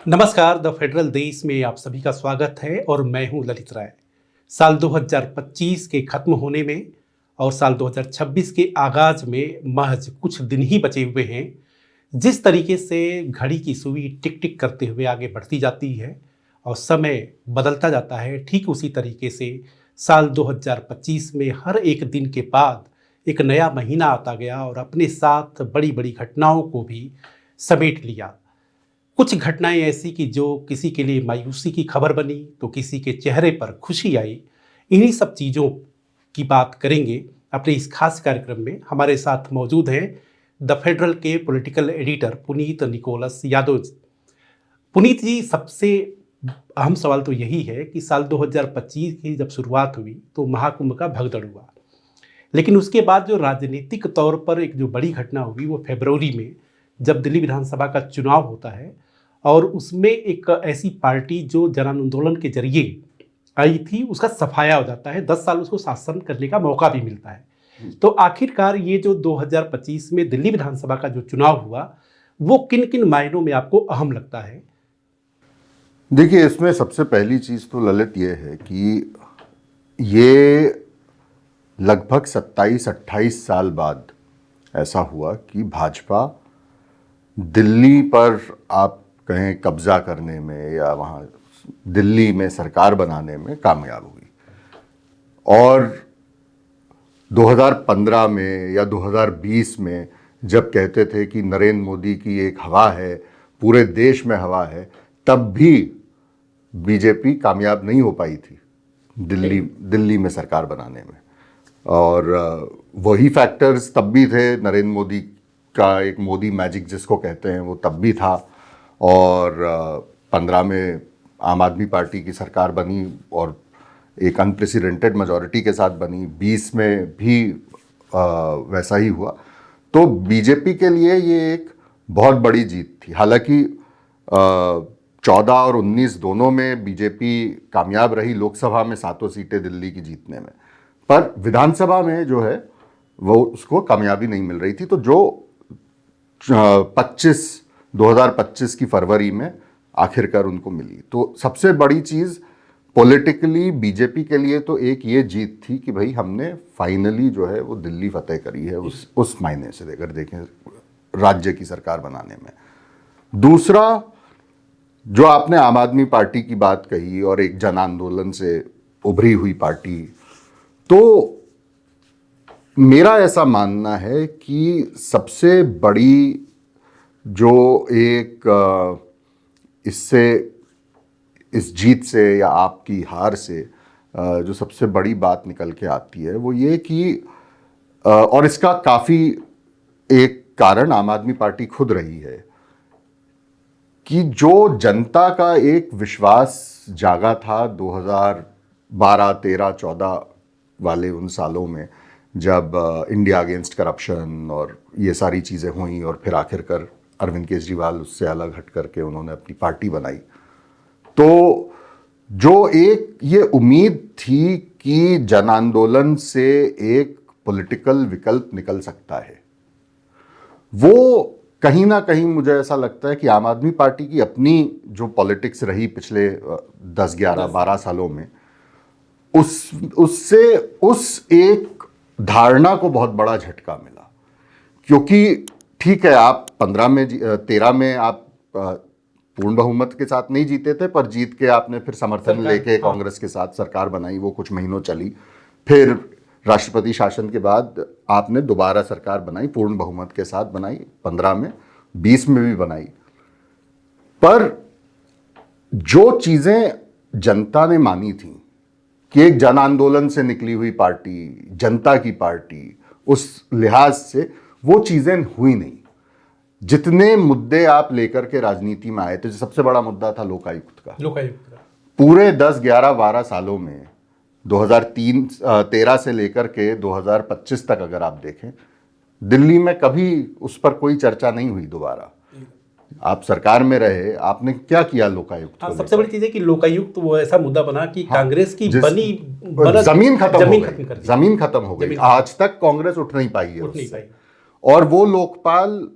नमस्कार। The federal देश में आप सभी का स्वागत है और मैं हूं ललित राय। साल 2025 के खत्म होने में और साल 2026 के आगाज में महज कुछ दिन ही बचे हुए हैं। जिस तरीके से घड़ी की सुई टिक टिक करते हुए आगे बढ़ती जाती है और समय बदलता जाता है, ठीक उसी तरीके से साल 2025 में हर एक दिन के बाद एक नया महीना आता गया और अपने साथ बड़ी बड़ी घटनाओं को भी समेट लिया। कुछ घटनाएं ऐसी कि जो किसी के लिए मायूसी की खबर बनी तो किसी के चेहरे पर खुशी आई। इन्हीं सब चीज़ों की बात करेंगे अपने इस खास कार्यक्रम में। हमारे साथ मौजूद हैं द फेडरल के पॉलिटिकल एडिटर पुनीत निकोलस यादव। पुनीत जी, सबसे अहम सवाल तो यही है कि साल 2025 की जब शुरुआत हुई तो महाकुंभ का भगदड़ हुआ, लेकिन उसके बाद जो राजनीतिक तौर पर एक जो बड़ी घटना हुई वो फरवरी में जब दिल्ली विधानसभा का चुनाव होता है और उसमें एक ऐसी पार्टी जो जन आंदोलन के जरिए आई थी उसका सफाया हो जाता है। 10 साल उसको शासन करने का मौका भी मिलता है। तो आखिरकार ये जो 2025 में दिल्ली विधानसभा का जो चुनाव हुआ वो किन किन मायनों में आपको अहम लगता है? देखिए, इसमें सबसे पहली चीज़ तो ललित ये है कि ये लगभग 27-28 साल बाद ऐसा हुआ कि भाजपा दिल्ली पर आप कहें कब्जा करने में या वहाँ दिल्ली में सरकार बनाने में कामयाब हुई। और 2015 में या 2020 में जब कहते थे कि नरेंद्र मोदी की एक हवा है, पूरे देश में हवा है, तब भी बीजेपी कामयाब नहीं हो पाई थी दिल्ली में सरकार बनाने में। और वही फैक्टर्स तब भी थे। नरेंद्र मोदी का एक मोदी मैजिक जिसको कहते हैं वो तब भी था। और 15 में आम आदमी पार्टी की सरकार बनी और एक अनप्रेसिडेंटेड मेजॉरिटी के साथ बनी। 20 में भी वैसा ही हुआ। तो बीजेपी के लिए ये एक बहुत बड़ी जीत थी। हालांकि 14 और 19 दोनों में बीजेपी कामयाब रही, लोकसभा में 7 सीटें दिल्ली की जीतने में, पर विधानसभा में जो है वो उसको कामयाबी नहीं मिल रही थी। तो जो 2025 की फरवरी में आखिरकार उनको मिली, तो सबसे बड़ी चीज़ पॉलिटिकली बीजेपी के लिए तो एक ये जीत थी कि भाई हमने फाइनली जो है वो दिल्ली फतेह करी है, उस मायने से अगर देखें राज्य की सरकार बनाने में। दूसरा, जो आपने आम आदमी पार्टी की बात कही और एक जन आंदोलन से उभरी हुई पार्टी, तो मेरा ऐसा मानना है कि सबसे बड़ी जो एक इस जीत से या आपकी हार से जो सबसे बड़ी बात निकल के आती है वो ये कि और इसका काफ़ी एक कारण आम आदमी पार्टी खुद रही है कि जो जनता का एक विश्वास जागा था 2012, 13, 14 वाले उन सालों में, जब इंडिया अगेंस्ट करप्शन और ये सारी चीज़ें हुई और फिर आखिरकार अरविंद केजरीवाल उससे अलग हट करके उन्होंने अपनी पार्टी बनाई। तो जो एक ये उम्मीद थी कि जन आंदोलन से एक पॉलिटिकल विकल्प निकल सकता है, वो कहीं ना कहीं मुझे ऐसा लगता है कि आम आदमी पार्टी की अपनी जो पॉलिटिक्स रही पिछले 10, 11, 12 सालों में, उससे उस एक धारणा को बहुत बड़ा झटका मिला। क्योंकि ठीक है, आप 13 में आप पूर्ण बहुमत के साथ नहीं जीते थे, पर जीत के आपने फिर समर्थन लेके कांग्रेस के साथ सरकार बनाई, वो कुछ महीनों चली। फिर राष्ट्रपति शासन के बाद आपने दोबारा सरकार बनाई, पूर्ण बहुमत के साथ बनाई, 15 में, 20 में भी बनाई। पर जो चीजें जनता ने मानी थी कि एक जन आंदोलन से निकली हुई पार्टी, जनता की पार्टी, उस लिहाज से वो चीजें हुई नहीं। जितने मुद्दे आप लेकर के राजनीति में आए थे, सबसे बड़ा मुद्दा था लोकायुक्त का। पूरे 10, 11, 12 सालों में 2013 से लेकर के 2025 तक अगर आप देखें, दिल्ली में कभी उस पर कोई चर्चा नहीं हुई दोबारा। आप सरकार में रहे, आपने क्या किया लोकायुक्त को? सबसे बड़ी चीज है कि लोकायुक्त वो ऐसा मुद्दा बना कि कांग्रेस की जमीन खत्म हो गई। आज तक कांग्रेस उठ नहीं पाई है। और वो लोकपाल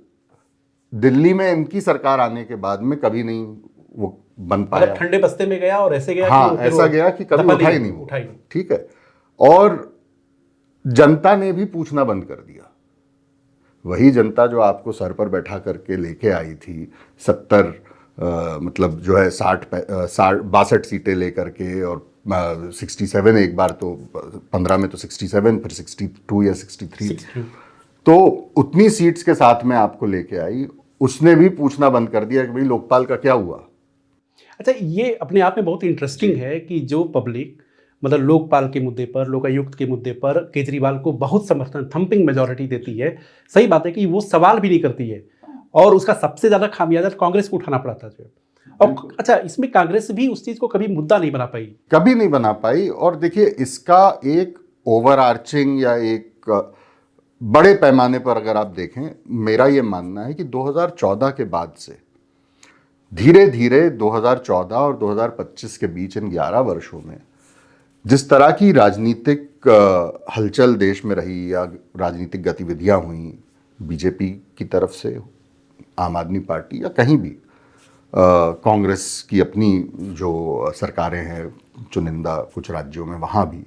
दिल्ली में इनकी सरकार आने के बाद में कभी नहीं वो बन पाया। मतलब ठंडे बस्ते में गया और ऐसे गया हाँ, कि फिर ऐसा वो गया कि कभी दफा उठा ही नहीं वो। उठा ही नहीं। ठीक है। और जनता ने भी पूछना बंद कर दिया। वही जनता जो आपको सर पर बैठा करके लेके आई थी 70 मतलब जो है 62 सीटें लेकर के, और 67 एक बार, तो 15 में तो 67, फिर 62 या 63, तो उतनी सीट्स के साथ में आपको लेके आई, उसने भी पूछना बंद कर दिया कि भाई लोकपाल का क्या हुआ। अच्छा, ये अपने आप में बहुत इंटरेस्टिंग है कि जो पब्लिक मतलब लोकपाल के मुद्दे पर, लोकायुक्त के मुद्दे पर केजरीवाल को बहुत समर्थन, थंपिंग मेजॉरिटी देती है। सही बात है कि वो सवाल भी नहीं करती है, और उसका सबसे ज़्यादा खामियाजा कांग्रेस को उठाना पड़ा था जो। और अच्छा, इसमें कांग्रेस भी उस चीज़ को कभी मुद्दा नहीं बना पाई, कभी नहीं बना पाई। और देखिए, इसका एक ओवर आर्चिंग या एक बड़े पैमाने पर अगर आप देखें, मेरा ये मानना है कि 2014 के बाद से धीरे धीरे 2014 और 2025 के बीच इन 11 वर्षों में जिस तरह की राजनीतिक हलचल देश में रही या राजनीतिक गतिविधियां हुई, बीजेपी की तरफ से, आम आदमी पार्टी या कहीं भी, कांग्रेस की अपनी जो सरकारें हैं चुनिंदा कुछ राज्यों में, वहाँ भी,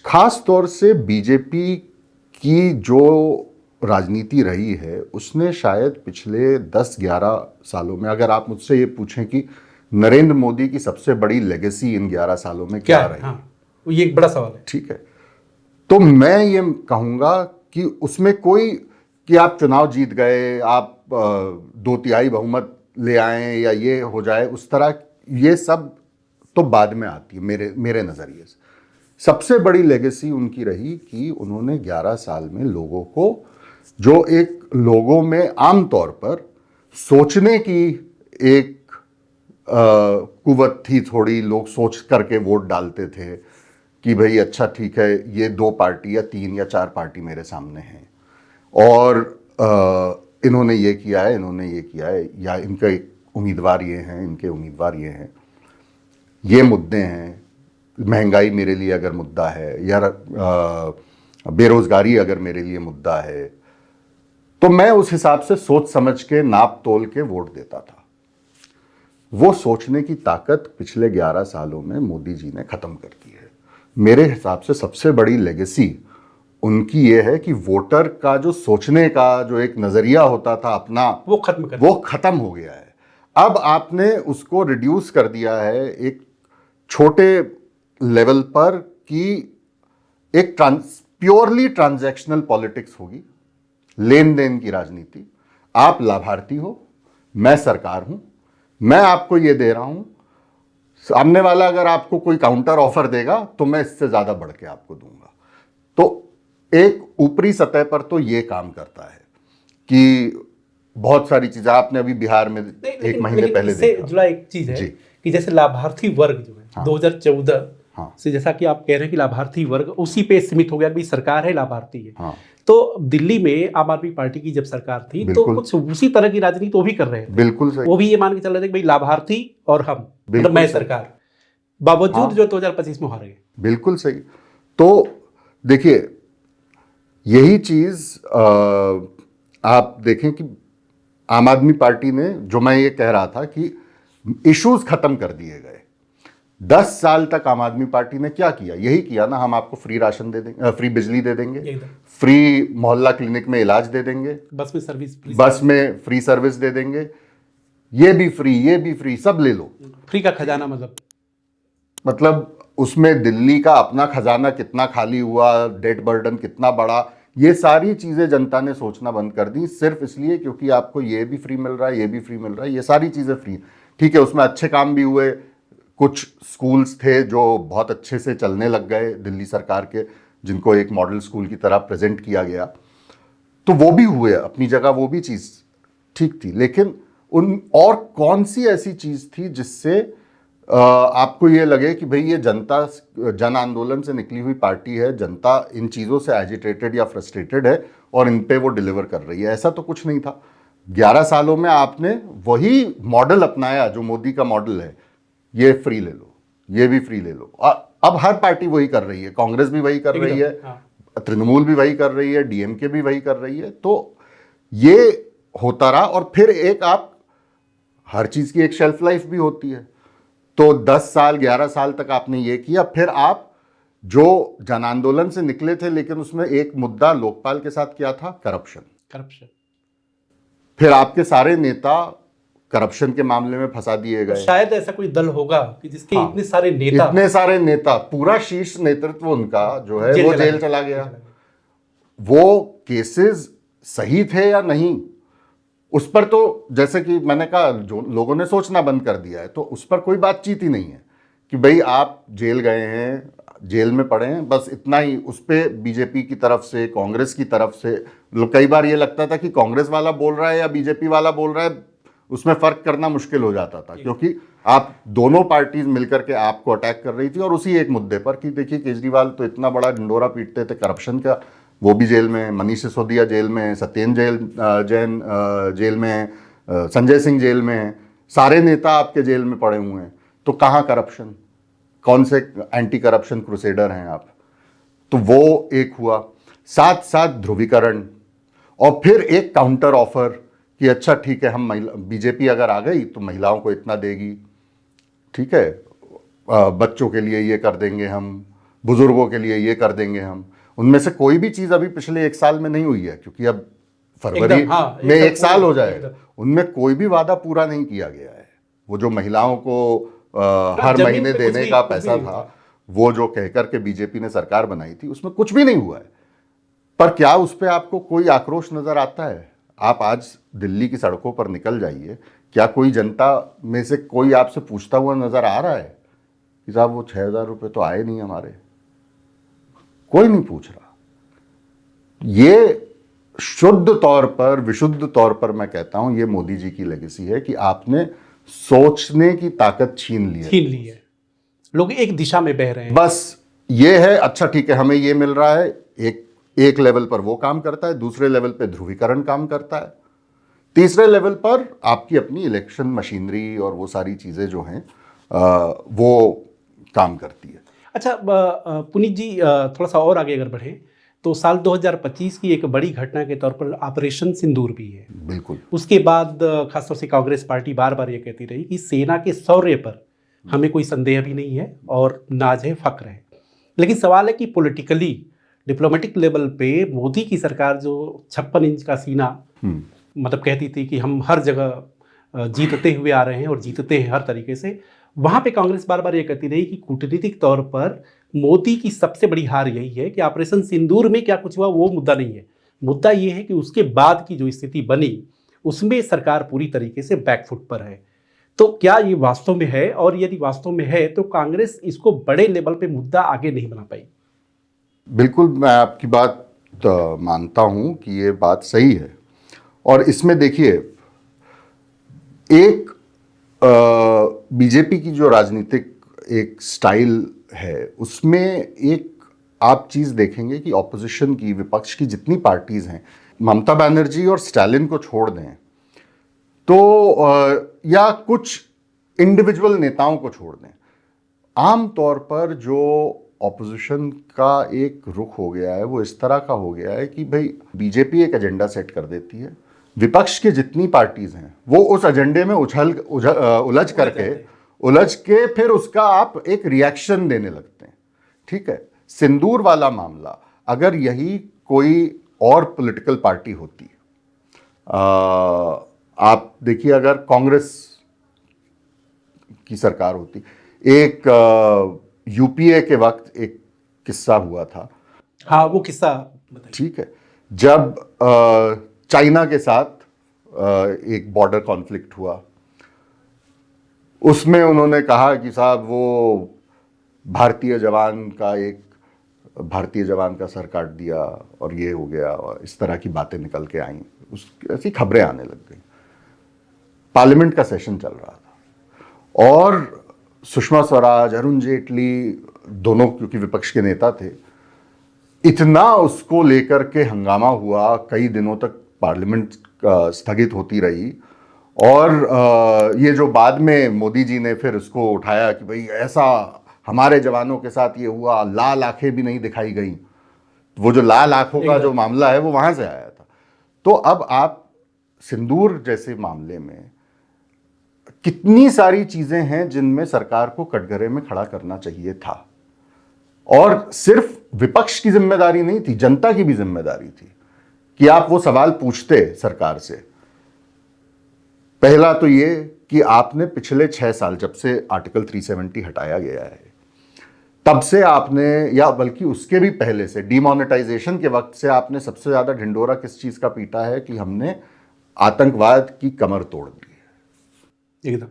खास तौर से बीजेपी की जो राजनीति रही है, उसने शायद पिछले 10-11 सालों में, अगर आप मुझसे ये पूछें कि नरेंद्र मोदी की सबसे बड़ी लेगेसी इन 11 सालों में क्या रही, हाँ, ये एक बड़ा सवाल है। ठीक है, तो मैं ये कहूँगा कि उसमें कोई, कि आप चुनाव जीत गए, आप 2/3 बहुमत ले आए या ये हो जाए, उस तरह, ये सब तो बाद में आती है मेरे नज़रिए से। सबसे बड़ी लेगेसी उनकी रही कि उन्होंने 11 साल में लोगों को, जो एक लोगों में आम तौर पर सोचने की एक कुवत थी, थोड़ी लोग सोच करके वोट डालते थे कि भाई अच्छा ठीक है, ये 2 पार्टी या 3 या 4 पार्टी मेरे सामने हैं, और इन्होंने ये किया है, इन्होंने ये किया है, या इनके उम्मीदवार ये हैं, इनके उम्मीदवार ये हैं, ये मुद्दे हैं। महंगाई मेरे लिए अगर मुद्दा है, या बेरोजगारी अगर मेरे लिए मुद्दा है, तो मैं उस हिसाब से सोच समझ के, नाप तोल के वोट देता था। वो सोचने की ताकत पिछले 11 सालों में मोदी जी ने खत्म कर दी है। मेरे हिसाब से सबसे बड़ी लेगेसी उनकी ये है कि वोटर का जो सोचने का जो एक नजरिया होता था अपना, वो खत्म हो गया है। अब आपने उसको रिड्यूस कर दिया है एक छोटे लेवल पर, कि एक प्योरली ट्रांजैक्शनल पॉलिटिक्स होगी, लेन देन की राजनीति। आप लाभार्थी हो, मैं सरकार हूं, मैं आपको ये दे रहा हूं, सामने वाला अगर आपको कोई काउंटर ऑफर देगा तो मैं इससे ज्यादा बढ़ के आपको दूंगा। तो एक ऊपरी सतह पर तो ये काम करता है कि बहुत सारी चीजें आपने अभी बिहार में एक महीने पहले देखा। जुड़ा एक चीज है कि जैसे लाभार्थी वर्ग जो है, हाँ, 2014 हाँ, से, जैसा कि आप कह रहे हैं कि लाभार्थी वर्ग उसी पे सीमित हो गया, भी सरकार है, लाभार्थी है। हाँ, तो दिल्ली में आम आदमी पार्टी की जब सरकार थी तो कुछ उसी तरह की राजनीति वो भी कर रहे थे। बिल्कुल सही। वो भी ये मान के चल रहे थे कि भाई लाभार्थी और हम, मतलब मैं सरकार, बावजूद हाँ, जो 2025 में हार गए। बिल्कुल सही। तो देखिए, यही चीज आप देखें कि आम आदमी पार्टी ने, जो मैं ये कह रहा था कि इश्यूज खत्म कर दिए गए, 10 साल तक आम आदमी पार्टी ने क्या किया? यही किया ना, हम आपको फ्री राशन दे देंगे, फ्री बिजली दे देंगे, फ्री मोहल्ला क्लिनिक में इलाज दे देंगे, बस में फ्री सर्विस दे देंगे, ये भी फ्री, सब ले लो। फ्री का खजाना, मतलब उसमें दिल्ली का अपना खजाना कितना खाली हुआ, डेट बर्डन कितना बड़ा, ये सारी चीजें जनता ने सोचना बंद कर दी, सिर्फ इसलिए क्योंकि आपको ये भी फ्री मिल रहा है, ये भी फ्री मिल रहा है, ये सारी चीजें फ्री। ठीक है, उसमें अच्छे काम भी हुए, कुछ स्कूल्स थे जो बहुत अच्छे से चलने लग गए दिल्ली सरकार के, जिनको एक मॉडल स्कूल की तरह प्रेजेंट किया गया, तो वो भी हुए अपनी जगह, वो भी चीज़ ठीक थी। लेकिन और कौन सी ऐसी चीज़ थी जिससे आपको ये लगे कि भाई ये जनता, जन आंदोलन से निकली हुई पार्टी है, जनता इन चीज़ों से एजिटेटेड या फ्रस्ट्रेटेड है और इन पे वो डिलीवर कर रही है? ऐसा तो कुछ नहीं था। 11 सालों में आपने वही मॉडल अपनाया जो मोदी का मॉडल है, ये फ्री ले लो, ये भी फ्री ले लो। अब हर पार्टी वही कर रही है, कांग्रेस भी वही कर रही है, तृणमूल भी वही कर रही है, डीएमके भी वही कर रही है। तो ये होता रहा। और फिर एक आप हर चीज की एक शेल्फ लाइफ भी होती है। तो 10 साल 11 साल तक आपने ये किया, फिर आप जो जन आंदोलन से निकले थे, लेकिन उसमें एक मुद्दा लोकपाल के साथ क्या था? करप्शन। करप्शन। फिर आपके सारे नेता करप्शन के मामले में फंसा दिए तो गए। शायद ऐसा कोई दल होगा कि जिसके हाँ, इतने सारे नेता, पूरा शीर्ष नेतृत्व उनका जो है वो जेल चला गया। वो केसेस सही थे या नहीं, उस पर तो जैसे कि मैंने कहा, जो लोगों ने सोचना बंद कर दिया है, तो उस पर कोई बातचीत ही नहीं है कि भाई आप जेल गए हैं, जेल में पड़े हैं, बस इतना ही। उस पर बीजेपी की तरफ से, कांग्रेस की तरफ से, कई बार ये लगता था कि कांग्रेस वाला बोल रहा है या बीजेपी वाला बोल रहा है, उसमें फर्क करना मुश्किल हो जाता था, क्योंकि आप दोनों पार्टीज मिलकर के आपको अटैक कर रही थी, और उसी एक मुद्दे पर कि देखिए केजरीवाल तो इतना बड़ा ढिंडोरा पीटते थे करप्शन का, वो भी जेल में, मनीष सिसोदिया जेल में, सत्येंद्र जैन जेल में, संजय सिंह जेल में, सारे नेता आपके जेल में पड़े हुए हैं। तो कहाँ करप्शन? कौन से एंटी करप्शन क्रूसेडर हैं आप? तो वो एक हुआ। साथ साथ ध्रुवीकरण, और फिर एक काउंटर ऑफर कि अच्छा ठीक है, हम महिला, बीजेपी अगर आ गई तो महिलाओं को इतना देगी, ठीक है, बच्चों के लिए ये कर देंगे हम, बुजुर्गों के लिए ये कर देंगे हम। उनमें से कोई भी चीज अभी पिछले 1 साल में नहीं हुई है, क्योंकि अब फरवरी में 1 साल हो जाएगा। उनमें कोई भी वादा पूरा नहीं किया गया है। वो जो महिलाओं को हर महीने देने का पैसा था, वो जो कहकर के बीजेपी ने सरकार बनाई थी, उसमें कुछ भी नहीं हुआ है। पर क्या उस पर आपको कोई आक्रोश नजर आता है? आप आज दिल्ली की सड़कों पर निकल जाइए, क्या कोई जनता में से कोई आपसे पूछता हुआ नजर आ रहा है कि साहब वो 6,000 रुपये तो आए नहीं हमारे? कोई नहीं पूछ रहा। ये शुद्ध तौर पर, विशुद्ध तौर पर मैं कहता हूं, ये मोदी जी की लेगेसी है कि आपने सोचने की ताकत छीन ली है। लोग एक दिशा में बह रहे हैं। बस ये है, अच्छा ठीक है, हमें ये मिल रहा है, एक लेवल पर वो काम करता है, दूसरे लेवल पे ध्रुवीकरण काम करता है, तीसरे लेवल पर आपकी अपनी इलेक्शन मशीनरी और वो सारी चीजें जो हैं वो काम करती है। अच्छा पुनीत जी, थोड़ा सा और आगे अगर बढ़ें तो साल 2025 की एक बड़ी घटना के तौर पर ऑपरेशन सिंदूर भी है। बिल्कुल। उसके बाद खासतौर से कांग्रेस पार्टी बार बार ये कहती रही कि सेना के शौर्य पर हमें कोई संदेह भी नहीं है और नाज है, फख्र है। लेकिन सवाल है कि पॉलिटिकली, डिप्लोमेटिक लेवल पे मोदी की सरकार जो 56 इंच का सीना मतलब कहती थी कि हम हर जगह जीतते हुए आ रहे हैं और जीतते हैं हर तरीके से, वहां पे कांग्रेस बार बार ये कहती रही कि कूटनीतिक तौर पर मोदी की सबसे बड़ी हार यही है कि ऑपरेशन सिंदूर में क्या कुछ हुआ वो मुद्दा नहीं है। मुद्दा ये है कि उसके बाद की जो स्थिति बनी उसमें सरकार पूरी तरीके से बैकफुट पर है। तो क्या ये वास्तव में है, और यदि वास्तव में है तो कांग्रेस इसको बड़े लेवल पे मुद्दा आगे नहीं बना पाई? बिल्कुल, मैं आपकी बात मानता हूं कि ये बात सही है। और इसमें देखिए, एक बीजेपी की जो राजनीतिक एक स्टाइल है, उसमें एक आप चीज देखेंगे कि ऑपोजिशन की, विपक्ष की जितनी पार्टीज हैं, ममता बनर्जी और स्टालिन को छोड़ दें तो या कुछ इंडिविजुअल नेताओं को छोड़ दें, आम तौर पर जो ऑपोजिशन का एक रुख हो गया है वो इस तरह का हो गया है कि भाई बीजेपी एक एजेंडा सेट कर देती है, विपक्ष की जितनी पार्टीज हैं वो उस एजेंडे में उलझ के फिर उसका आप एक रिएक्शन देने लगते हैं। ठीक है, सिंदूर वाला मामला, अगर यही कोई और पॉलिटिकल पार्टी होती, आप देखिए अगर कांग्रेस की सरकार होती, एक यूपीए के वक्त एक किस्सा हुआ था। हाँ, वो किस्सा बताइए। ठीक है, जब चाइना के साथ एक बॉर्डर कॉन्फ्लिक्ट हुआ, उसमें उन्होंने कहा कि साहब वो भारतीय जवान का सर काट दिया और ये हो गया, और इस तरह की बातें निकल के आई, ऐसी खबरें आने लग गई। पार्लियामेंट का सेशन चल रहा था और सुषमा स्वराज, अरुण जेटली दोनों क्योंकि विपक्ष के नेता थे, इतना उसको लेकर के हंगामा हुआ, कई दिनों तक पार्लियामेंट स्थगित होती रही। और ये जो बाद में मोदी जी ने फिर उसको उठाया कि भाई ऐसा हमारे जवानों के साथ ये हुआ, लाल आंखें भी नहीं दिखाई गई, वो जो लाल आंखों का जो मामला है वो वहां से आया था। तो अब आप सिंदूर जैसे मामले में कितनी सारी चीजें हैं जिनमें सरकार को कटघरे में खड़ा करना चाहिए था, और सिर्फ विपक्ष की जिम्मेदारी नहीं थी, जनता की भी जिम्मेदारी थी कि आप वो सवाल पूछते सरकार से। पहला तो ये कि आपने पिछले 6 साल, जब से आर्टिकल 370 हटाया गया है, तब से आपने, या बल्कि उसके भी पहले से, डिमोनेटाइजेशन के वक्त से आपने सबसे ज्यादा ढिंडोरा किस चीज का पीटा है कि हमने आतंकवाद की कमर तोड़ दी है, एकदम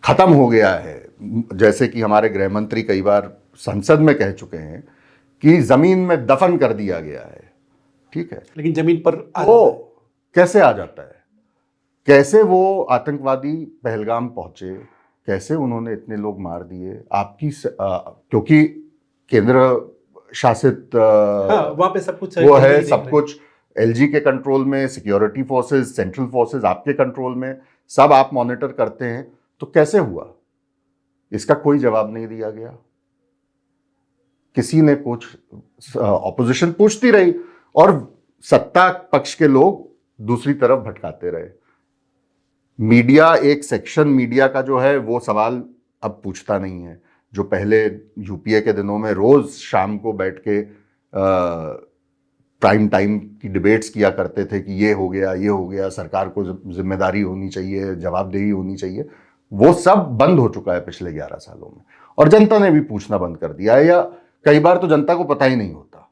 खत्म हो गया है। जैसे कि हमारे गृह मंत्री कई बार संसद में कह चुके हैं कि जमीन में दफन कर दिया गया है, ठीक है, लेकिन जमीन पर वो कैसे आ जाता है? कैसे वो आतंकवादी पहलगाम पहुंचे, कैसे उन्होंने इतने लोग मार दिए? क्योंकि केंद्र शासित हाँ, वहां पे सब कुछ वो है, सब कुछ एलजी के कंट्रोल में, सिक्योरिटी फोर्सेस, सेंट्रल फोर्सेस आपके कंट्रोल में, सब आप मॉनिटर करते हैं। तो कैसे हुआ, इसका कोई जवाब नहीं दिया गया। किसी ने कुछ, ऑपोजिशन पूछती रही और सत्ता पक्ष के लोग दूसरी तरफ भटकाते रहे। मीडिया, एक सेक्शन मीडिया का जो है वो सवाल अब पूछता नहीं है, जो पहले यूपीए के दिनों में रोज शाम को बैठ के प्राइम टाइम की डिबेट्स किया करते थे कि ये हो गया, ये हो गया, सरकार को जिम्मेदारी होनी चाहिए, जवाबदेही होनी चाहिए, वो सब बंद हो चुका है पिछले 11 सालों में। और जनता ने भी पूछना बंद कर दिया है, या कई बार तो जनता को पता ही नहीं होता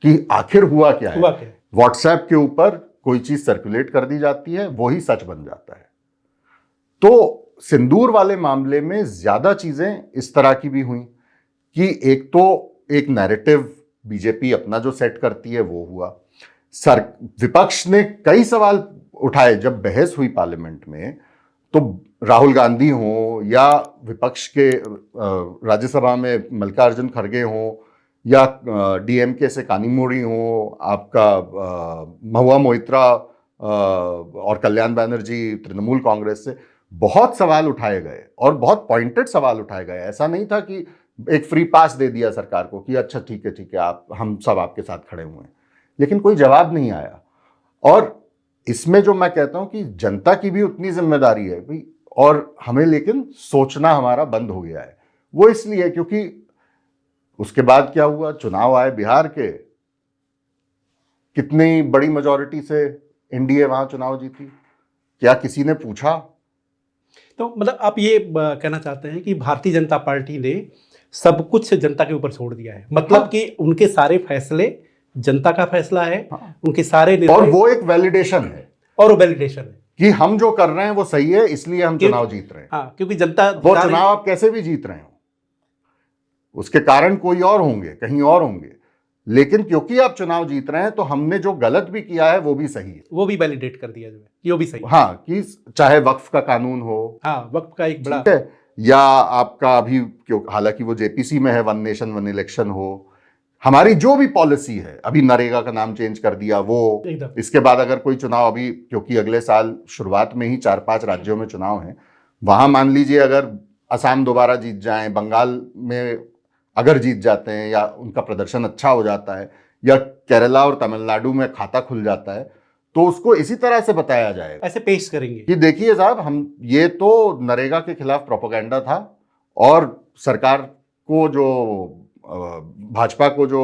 कि आखिर हुआ क्या है। व्हाट्सएप के ऊपर कोई चीज सर्कुलेट कर दी जाती है, वही सच बन जाता है। तो सिंदूर वाले मामले में ज्यादा चीजें इस तरह की भी हुई कि एक तो एक नैरेटिव बीजेपी अपना जो सेट करती है वो हुआ। विपक्ष ने कई सवाल उठाए जब बहस हुई पार्लियामेंट में, तो राहुल गांधी हो या विपक्ष के राज्यसभा में मल्लिकार्जुन खड़गे हो या डीएमके से कानीमोड़ी हो, आपका महुआ मोइत्रा और कल्याण बैनर्जी तृणमूल कांग्रेस से, बहुत सवाल उठाए गए और बहुत पॉइंटेड सवाल उठाए गए। ऐसा नहीं था कि एक फ्री पास दे दिया सरकार को कि अच्छा ठीक है, आप, हम सब आपके साथ खड़े हुए हैं, लेकिन कोई जवाब नहीं आया। और इसमें जो मैं कहता हूं कि जनता की भी उतनी जिम्मेदारी है भाई, और हमें लेकिन सोचना हमारा बंद हो गया है। वो इसलिए क्योंकि उसके बाद क्या हुआ, चुनाव आए बिहार के, कितनी बड़ी मेजॉरिटी से एनडीए वहां चुनाव जीती, क्या किसी ने पूछा? तो मतलब आप ये कहना चाहते हैं कि भारतीय जनता पार्टी ने सब कुछ जनता के ऊपर छोड़ दिया है, मतलब हाँ। कि उनके सारे फैसले जनता का फैसला है। हाँ। उनके सारे और वो एक वैलिडेशन है, और वैलिडेशन है कि हम जो कर रहे हैं वो सही है, इसलिए हम चुनाव जीत रहे हैं। हाँ, क्योंकि जनता, वो चुनाव आप कैसे भी जीत रहे हो, उसके कारण कोई और होंगे, कहीं और होंगे, लेकिन क्योंकि आप चुनाव जीत रहे हैं तो हमने जो गलत भी किया है वो भी सही है, वो भी वैलिडेट कर दिया जाए कि वो भी सही है। हाँ, कि चाहे वक्फ का कानून हो, हाँ, वक्फ का एक बड़ा, या आपका अभी, क्यों, हालांकि वो जेपीसी में है, वन नेशन वन इलेक्शन हो, हमारी जो भी पॉलिसी है, अभी नरेगा का नाम चेंज कर दिया वो, इसके बाद अगर कोई चुनाव, अभी क्योंकि अगले साल शुरुआत में ही 4-5 राज्यों में चुनाव है, वहां मान लीजिए अगर असम दोबारा जीत जाए, बंगाल में अगर जीत जाते हैं या उनका प्रदर्शन अच्छा हो जाता है, या केरला और तमिलनाडु में खाता खुल जाता है, तो उसको इसी तरह से बताया जाएगा, ऐसे पेश करेंगे कि देखिए साहब, हम, ये तो नरेगा के खिलाफ प्रोपेगेंडा था, और सरकार को जो, भाजपा को जो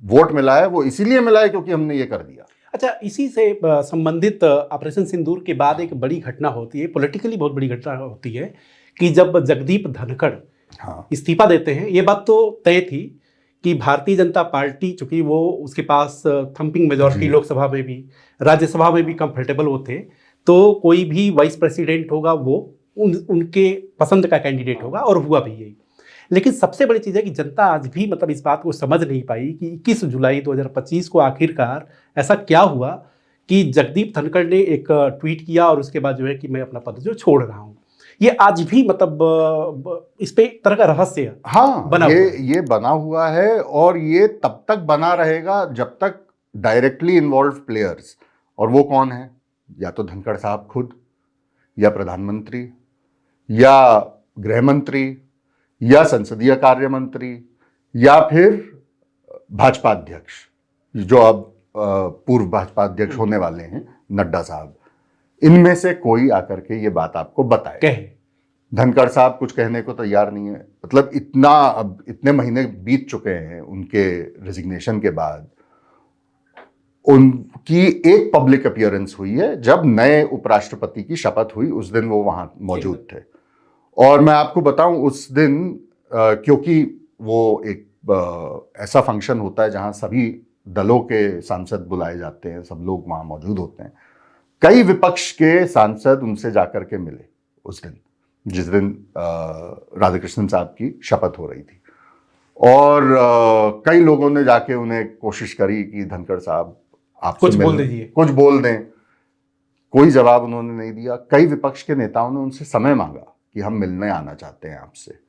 वोट मिला है वो इसीलिए मिला है क्योंकि हमने ये कर दिया। अच्छा, इसी से संबंधित ऑपरेशन सिंदूर के बाद एक बड़ी घटना होती है, पॉलिटिकली बहुत बड़ी घटना होती है, कि जब जगदीप धनखड़ इस्तीफा देते हैं। ये बात तो तय थी कि भारतीय जनता पार्टी, चूंकि वो उसके पास थंपिंग मेजॉरिटी लोकसभा में भी, राज्यसभा में भी कंफर्टेबल वो थे, तो कोई भी वाइस प्रेसिडेंट होगा वो उनके पसंद का कैंडिडेट होगा, और हुआ भी यही। लेकिन सबसे बड़ी चीज़ है कि जनता आज भी मतलब इस बात को समझ नहीं पाई कि 21 जुलाई 2025 को आखिरकार ऐसा क्या हुआ कि जगदीप धनखड़ ने एक ट्वीट किया और उसके बाद जो है कि मैं अपना पद जो छोड़ रहा हूँ। ये आज भी मतलब इस पे एक तरह का रहस्य है। हाँ, ये बना हुआ है, और ये तब तक बना रहेगा जब तक डायरेक्टली इन्वॉल्व प्लेयर्स, और वो कौन है, या तो धनखड़ साहब खुद, या प्रधानमंत्री, या गृह मंत्री, या संसदीय कार्य मंत्री, या फिर भाजपा अध्यक्ष, जो अब पूर्व भाजपा अध्यक्ष होने वाले हैं, नड्डा साहब, इनमें से कोई आकर के ये बात आपको बताए। कहे धनखड़ साहब कुछ कहने को तैयार नहीं है। मतलब इतना, अब इतने महीने बीत चुके हैं उनके रेजिग्नेशन के बाद, उनकी एक पब्लिक अपीयरेंस हुई है जब नए उपराष्ट्रपति की शपथ हुई, उस दिन वो वहां मौजूद थे। और मैं आपको बताऊं उस दिन क्योंकि वो एक ऐसा फंक्शन होता है जहां सभी दलों के सांसद बुलाए जाते हैं, सब लोग वहां मौजूद होते हैं। कई विपक्ष के सांसद उनसे जाकर के मिले उस दिन, जिस दिन राधाकृष्णन साहब की शपथ हो रही थी। और कई लोगों ने जाके उन्हें कोशिश करी कि धनखड़ साहब आपसे कुछ बोल दीजिए, कुछ बोल दें। कोई जवाब उन्होंने नहीं दिया। कई विपक्ष के नेताओं ने उनसे समय मांगा कि हम मिलने आना चाहते हैं आपसे,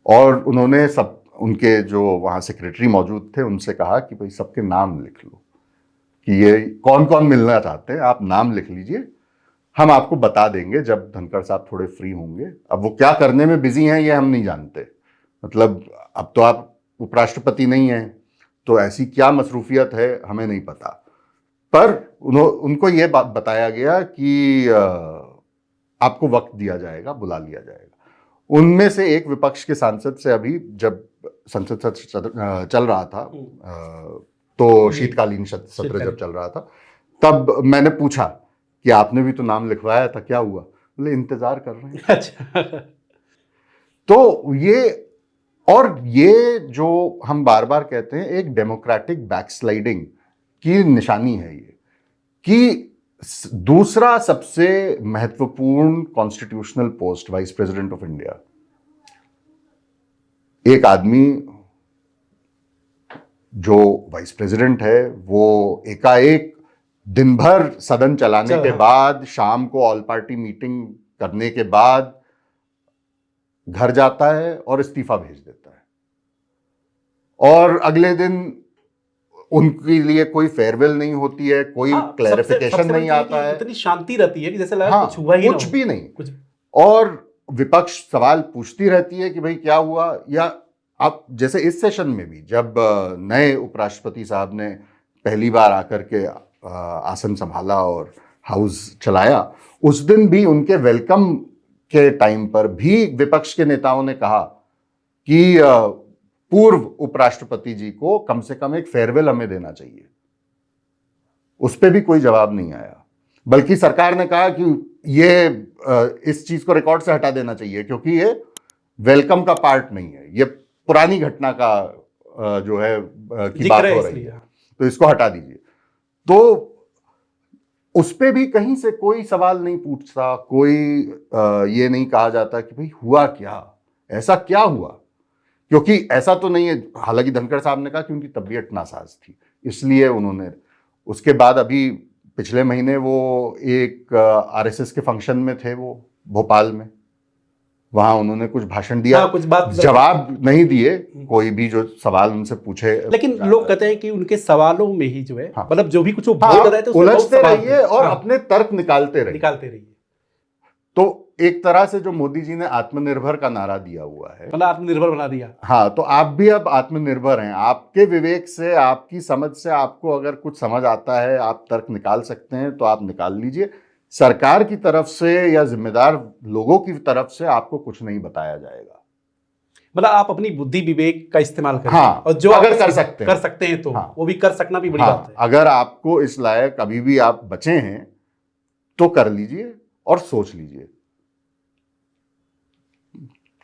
और उन्होंने सब उनके जो वहां सेक्रेटरी मौजूद थे उनसे कहा कि भाई सबके नाम लिख लो कि ये कौन कौन मिलना चाहते हैं, आप नाम लिख लीजिए, हम आपको बता देंगे जब धनखड़ साहब थोड़े फ्री होंगे। अब वो क्या करने में बिजी हैं ये हम नहीं जानते। मतलब अब तो आप उपराष्ट्रपति नहीं हैं, तो ऐसी क्या मसरूफियत है हमें नहीं पता। पर उनको ये बात बताया गया कि आपको वक्त दिया जाएगा, बुला लिया जाएगा। उनमें से एक विपक्ष के सांसद से अभी जब संसद सत्र चल रहा था, तो शीतकालीन सत्र जब चल रहा था, तब मैंने पूछा कि आपने भी तो नाम लिखवाया था, क्या हुआ? बोले इंतजार कर रहे हैं। अच्छा। तो ये जो हम बार बार कहते हैं, एक डेमोक्रेटिक बैकस्लाइडिंग की निशानी है ये, कि दूसरा सबसे महत्वपूर्ण constitutional post, vice president of India, एक आदमी जो वाइस प्रेसिडेंट है वो एकाएक दिन भर सदन चलाने के बाद, शाम को ऑल पार्टी मीटिंग करने के बाद घर जाता है और इस्तीफा भेज देता है, और अगले दिन उनके लिए कोई फेयरवेल नहीं होती है, कोई क्लैरिफिकेशन नहीं आता है। इतनी शांति रहती है कि जैसे लगा कुछ हुआ ही कुछ भी नहीं। और विपक्ष सवाल पूछती रहती है कि भाई क्या हुआ। या अब जैसे इस सेशन में भी जब नए उपराष्ट्रपति साहब ने पहली बार आकर के आसन संभाला और हाउस चलाया, उस दिन भी उनके वेलकम के टाइम पर भी विपक्ष के नेताओं ने कहा कि पूर्व उपराष्ट्रपति जी को कम से कम एक फेयरवेल हमें देना चाहिए। उस पर भी कोई जवाब नहीं आया, बल्कि सरकार ने कहा कि ये इस चीज को रिकॉर्ड से हटा देना चाहिए क्योंकि ये वेलकम का पार्ट नहीं है, ये पुरानी घटना का जो है की बात हो रही है, तो इसको हटा दीजिए। तो उस पे भी कहीं से कोई सवाल नहीं पूछता, कोई ये नहीं कहा जाता कि भाई हुआ क्या, ऐसा क्या हुआ। क्योंकि ऐसा तो नहीं है, हालांकि धनखड़ साहब ने कहा कि उनकी तबीयत नासाज थी, इसलिए उन्होंने, उसके बाद अभी पिछले महीने वो एक आरएसएस के फंक्शन में थे, वो भोपाल में, वहां उन्होंने कुछ भाषण दिया, कुछ बात जवाब नहीं दिए कोई भी जो सवाल उनसे पूछे। लेकिन लोग कहते हैं कि उनके सवालों में ही जो है, मतलब जो भी कुछ वो बोल रहे थे उलझते रहिए और अपने तर्क निकालते रहिए। तो एक तरह से जो मोदी जी ने आत्मनिर्भर का नारा दिया हुआ है, मतलब आत्मनिर्भर बना दिया। हाँ, तो आप भी अब आत्मनिर्भर हैं। आपके विवेक से, आपकी समझ से, आपको अगर कुछ समझ आता है, आप तर्क निकाल सकते हैं तो आप निकाल लीजिए। सरकार की तरफ से या जिम्मेदार लोगों की तरफ से आपको कुछ नहीं बताया जाएगा। मतलब आप अपनी बुद्धि विवेक का इस्तेमाल करें। हाँ, और जो अगर कर सकते हैं तो वो भी कर सकना भी बड़ी बात है। अगर आपको इस लायक अभी भी आप बचे हैं तो कर लीजिए और सोच लीजिए।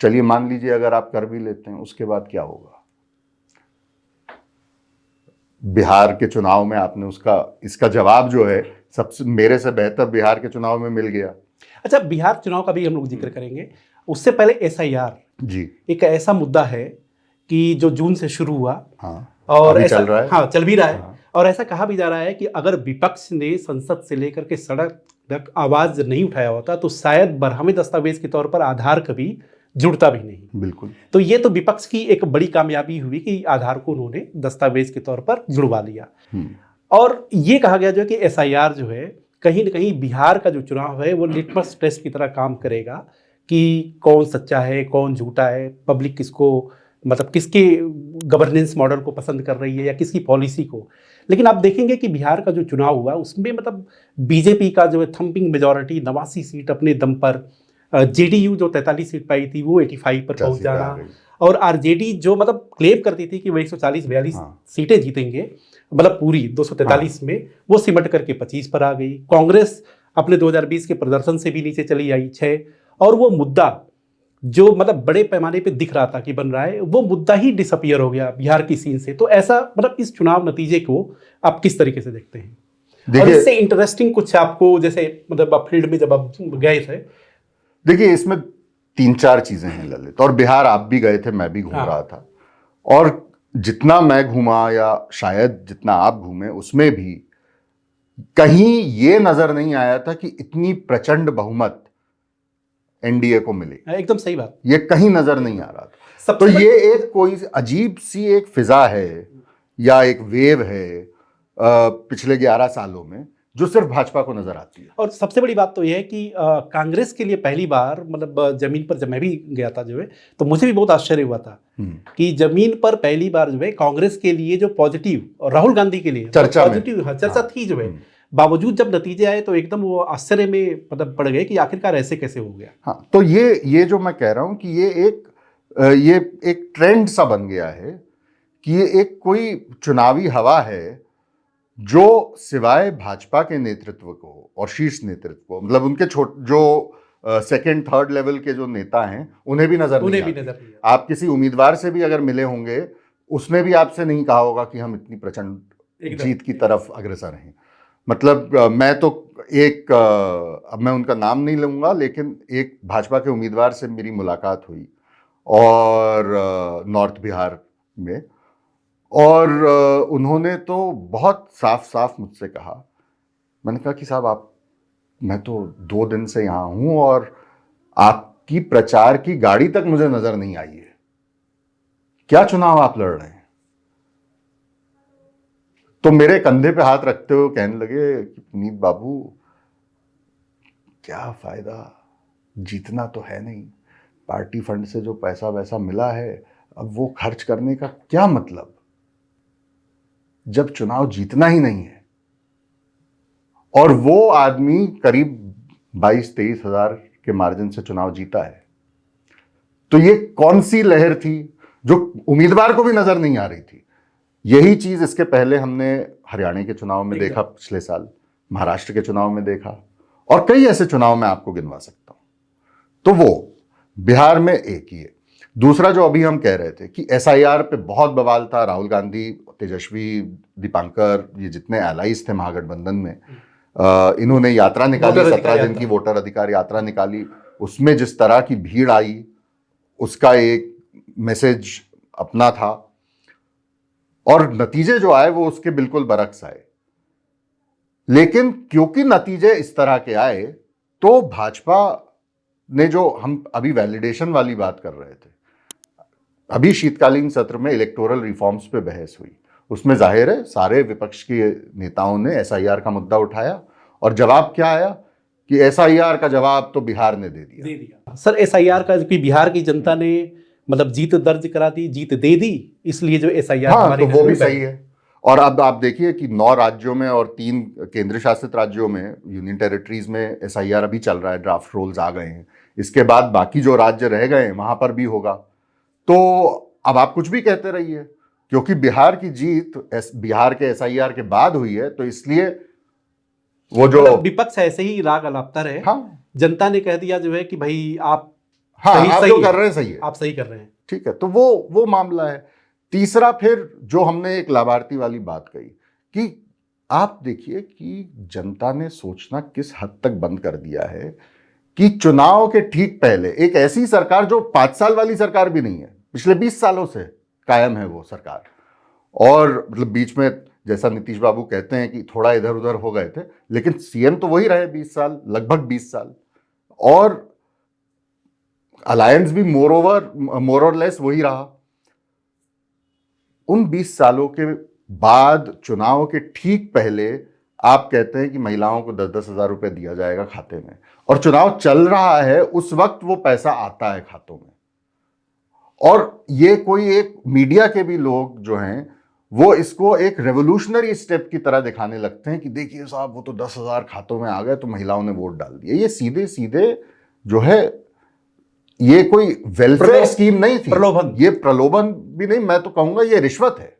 चलिए मान लीजिए अगर आप कर भी लेते हैं, उसके बाद क्या होगा? बिहार के चुनाव में आपने इसका जवाब जो है सबसे मेरे से बेहतर बिहार के चुनाव में मिल गया। अच्छा, बिहार चुनाव का भी हम लोग जिक्र करेंगे। उससे पहले एसआईआर जी एक ऐसा मुद्दा है कि जो जून से शुरू हुआ, और ऐसा चल रहा है। हाँ, चल भी रहा है। और ऐसा कहा भी जा रहा है कि अगर विपक्ष ने संसद से लेकर के सड़क तक आवाज नहीं उठाया होता तो शायद बरहमे दस्तावेज के तौर पर आधार कभी जुड़ता भी नहीं। बिल्कुल। तो ये तो विपक्ष की एक बड़ी कामयाबी हुई कि आधार को उन्होंने दस्तावेज के तौर पर जुड़वा लिया। और ये कहा गया जो कि एसआईआर जो है कहीं ना कहीं बिहार का जो चुनाव है वो लिटमस टेस्ट की तरह काम करेगा कि कौन सच्चा है, कौन झूठा है, पब्लिक किसको मतलब किसके गवर्नेंस मॉडल को पसंद कर रही है या किसकी पॉलिसी को। लेकिन आप देखेंगे कि बिहार का जो चुनाव हुआ उसमें मतलब बीजेपी का जो है थम्पिंग मेजॉरिटी 89 सीट अपने दम पर, जेडीयू जो 43 सीट पाई थी वो 85 पर पहुंच 85 पे आ जाना, गई। और आरजेडी जो मतलब क्लेम करती थी कि वो 140-42 हाँ। सीटें जीतेंगे, मतलब पूरी 243 में, वो सिमट करके 25 पर आ गई। कांग्रेस अपने 2020 के प्रदर्शन से भी नीचे चली आई 6, और वो मुद्दा जो मतलब बड़े पैमाने पे दिख रहा था कि बन रहा है, वो मुद्दा ही डिसअपियर हो गया बिहार की सीन से। तो ऐसा मतलब इस चुनाव नतीजे को आप किस तरीके से देखते हैं? और देखिए, इससे इंटरेस्टिंग कुछ आपको, जैसे मतलब आप फील्ड में जब आप गए थे। देखिए इसमें 3-4 चीजें हैं ललित, और बिहार आप भी गए थे, मैं भी घूम हाँ। रहा था, और जितना मैं घूमा या शायद जितना आप घूमे उसमें भी कहीं ये नजर नहीं आया था कि इतनी प्रचंड बहुमत एनडीए को मिली। एकदम सही बात। ये कहीं नजर नहीं आ रहा था। तो सबसे बड़ी- ये एक कोई अजीब सी एक फिजा है या एक वेव है पिछले 11 सालों में जो सिर्फ भाजपा को नजर आती है। और सबसे बड़ी बात तो यह है कि कांग्रेस के लिए पहली बार मतलब जमीन पर जब मैं भी गया था जो है, तो मुझे भी बहुत आश्चर्य हुआ था कि जमीन पर पहली बार जो है कांग्रेस के लिए जो पॉजिटिव, और राहुल गांधी के लिए चर्चा में। पॉजिटिव चर्चा हाँ। थी जो है, बावजूद जब नतीजे आए तो एकदम वो आश्चर्य में मतलब पड़ गए कि आखिरकार ऐसे कैसे हो गया। हाँ, तो ये जो मैं कह रहा हूं कि ये एक ट्रेंड सा बन गया है कि ये एक कोई चुनावी हवा है जो सिवाय भाजपा के नेतृत्व को और शीर्ष नेतृत्व को, मतलब उनके जो सेकंड थर्ड लेवल के जो नेता हैं उन्हें भी नजर नहीं आती। आप किसी उम्मीदवार से भी अगर मिले होंगे, उसने भी आपसे नहीं कहा होगा कि हम इतनी प्रचंड जीत की तरफ अग्रसर हैं। मतलब मैं तो अब मैं उनका नाम नहीं लूंगा, लेकिन एक भाजपा के उम्मीदवार से मेरी मुलाकात हुई और नॉर्थ बिहार में, और उन्होंने तो बहुत साफ साफ मुझसे कहा, मैंने कहा कि साहब मैं तो 2 दिन से यहां हूं और आपकी प्रचार की गाड़ी तक मुझे नजर नहीं आई है, क्या चुनाव आप लड़ रहे हैं? तो मेरे कंधे पे हाथ रखते हुए कहने लगे कि पुनीत बाबू, क्या फायदा, जीतना तो है नहीं, पार्टी फंड से जो पैसा वैसा मिला है अब वो खर्च करने का क्या मतलब, जब चुनाव जीतना ही नहीं है। और वो आदमी करीब 22-23 हजार के मार्जिन से चुनाव जीता है। तो ये कौन सी लहर थी जो उम्मीदवार को भी नजर नहीं आ रही थी? यही चीज इसके पहले हमने हरियाणा के चुनाव में देखा, पिछले साल महाराष्ट्र के चुनाव में देखा, और कई ऐसे चुनाव मैं आपको गिनवा सकता हूं। तो वो बिहार में एक ही है। दूसरा जो अभी हम कह रहे थे कि एसआईआर पे बहुत बवाल था, राहुल गांधी, तेजस्वी, दीपांकर, ये जितने एलाइज थे महागठबंधन में, इन्होंने यात्रा निकाली, 17 दिन की वोटर अधिकार यात्रा निकाली। उसमें जिस तरह की भीड़ आई, उसका एक मैसेज अपना था, और नतीजे जो आए वो उसके बिल्कुल बरक्स आए। लेकिन क्योंकि नतीजे इस तरह के आए, तो भाजपा ने, जो हम अभी वैलिडेशन वाली बात कर रहे थे, अभी शीतकालीन सत्र में इलेक्टोरल रिफॉर्म्स पे बहस हुई, उसमें जाहिर है सारे विपक्ष के नेताओं ने एसआईआर का मुद्दा उठाया, और जवाब क्या आया कि एसआईआर का जवाब तो बिहार ने दे दिया। सर एसआईआर का बिहार की जनता ने मतलब जीत दर्ज करा दी, जीत दे दी, इसलिए जो एसआईआर हमारे, तो वो भी सही है। और अब आप देखिए कि 9 राज्यों में और 3 केंद्र शासित राज्यों में, यूनियन टेरिटरीज में एसआईआर अभी चल रहा है, ड्राफ्ट रोल्स आ गए हैं। इसके बाद बाकी जो राज्य रह गए हैं वहां पर भी होगा। तो अब आप कुछ भी कहते रहिए, क्योंकि बिहार की जीत बिहार के एसआईआर के बाद हुई है, तो इसलिए वो जो विपक्ष ऐसे ही राग अलापता रहे। हाँ, जनता ने कह दिया जो है कि भाई आप आप जो कर रहे हैं सही है, आप सही कर रहे हैं, ठीक है। तो वो मामला है। तीसरा, फिर जो हमने एक लाभार्थी वाली बात कही कि आप देखिए कि जनता ने सोचना किस हद तक बंद कर दिया है कि चुनाव के ठीक पहले एक ऐसी सरकार, जो 5 साल वाली सरकार भी नहीं है, पिछले 20 सालों से कायम है वो सरकार, और मतलब बीच में जैसा नीतीश बाबू कहते हैं कि थोड़ा इधर उधर हो गए थे, लेकिन सीएम तो वही रहे 20 साल, लगभग 20 साल, और अलायंस भी मोर और लेस वही रहा। उन 20 सालों के बाद चुनाव के ठीक पहले आप कहते हैं कि महिलाओं को 10-10 हजार रुपए दिया जाएगा खाते में, और चुनाव चल रहा है, उस वक्त वो पैसा आता है खातों में, और ये कोई एक मीडिया के भी लोग जो हैं वो इसको एक रेवोल्यूशनरी स्टेप की तरह दिखाने लगते हैं कि देखिए साहब वो तो 10,000 खातों में आ गए तो महिलाओं ने वोट डाल दिए। ये सीधे सीधे जो है ये कोई वेलफेयर स्कीम नहीं थी, प्रलोभन, ये प्रलोभन भी नहीं, मैं तो कहूंगा ये रिश्वत है।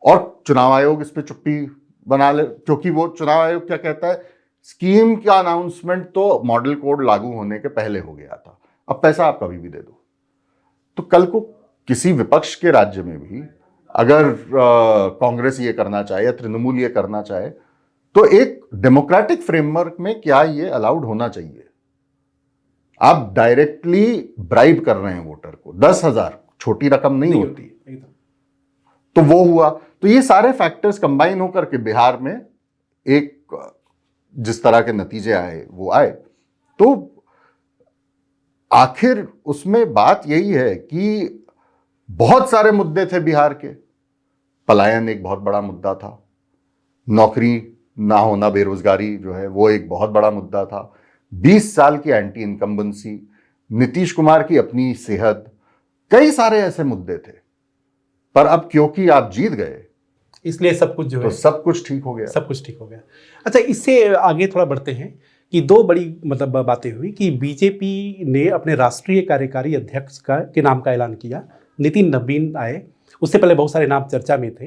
और चुनाव आयोग इस पे चुप्पी बना ले, क्योंकि वो चुनाव आयोग क्या कहता है, स्कीम का अनाउंसमेंट तो मॉडल कोड लागू होने के पहले हो गया था, अब पैसा आप कभी भी दे दो। तो कल को किसी विपक्ष के राज्य में भी अगर कांग्रेस ये करना चाहे या तृणमूल ये करना चाहे तो एक डेमोक्रेटिक फ्रेमवर्क में क्या ये अलाउड होना चाहिए। आप डायरेक्टली ब्राइब कर रहे हैं वोटर को, 10,000 छोटी रकम नहीं होती। तो वो हुआ। तो ये सारे फैक्टर्स कंबाइन होकर के बिहार में एक जिस तरह के नतीजे आए वो आए। तो आखिर उसमें बात यही है कि बहुत सारे मुद्दे थे बिहार के। पलायन एक बहुत बड़ा मुद्दा था, नौकरी ना होना, बेरोजगारी जो है वो एक बहुत बड़ा मुद्दा था, 20 साल की एंटी इनकम्बेंसी, नीतीश कुमार की अपनी सेहत, कई सारे ऐसे मुद्दे थे। पर अब क्योंकि आप जीत गए इसलिए सब कुछ जो तो है सब कुछ ठीक हो गया। सब कुछ ठीक हो गया। अच्छा, इससे आगे थोड़ा बढ़ते हैं कि दो बड़ी मतलब बातें हुई कि बीजेपी ने अपने राष्ट्रीय कार्यकारी अध्यक्ष के नाम का ऐलान किया, नितिन नवीन आए। उससे पहले बहुत सारे नाम चर्चा में थे।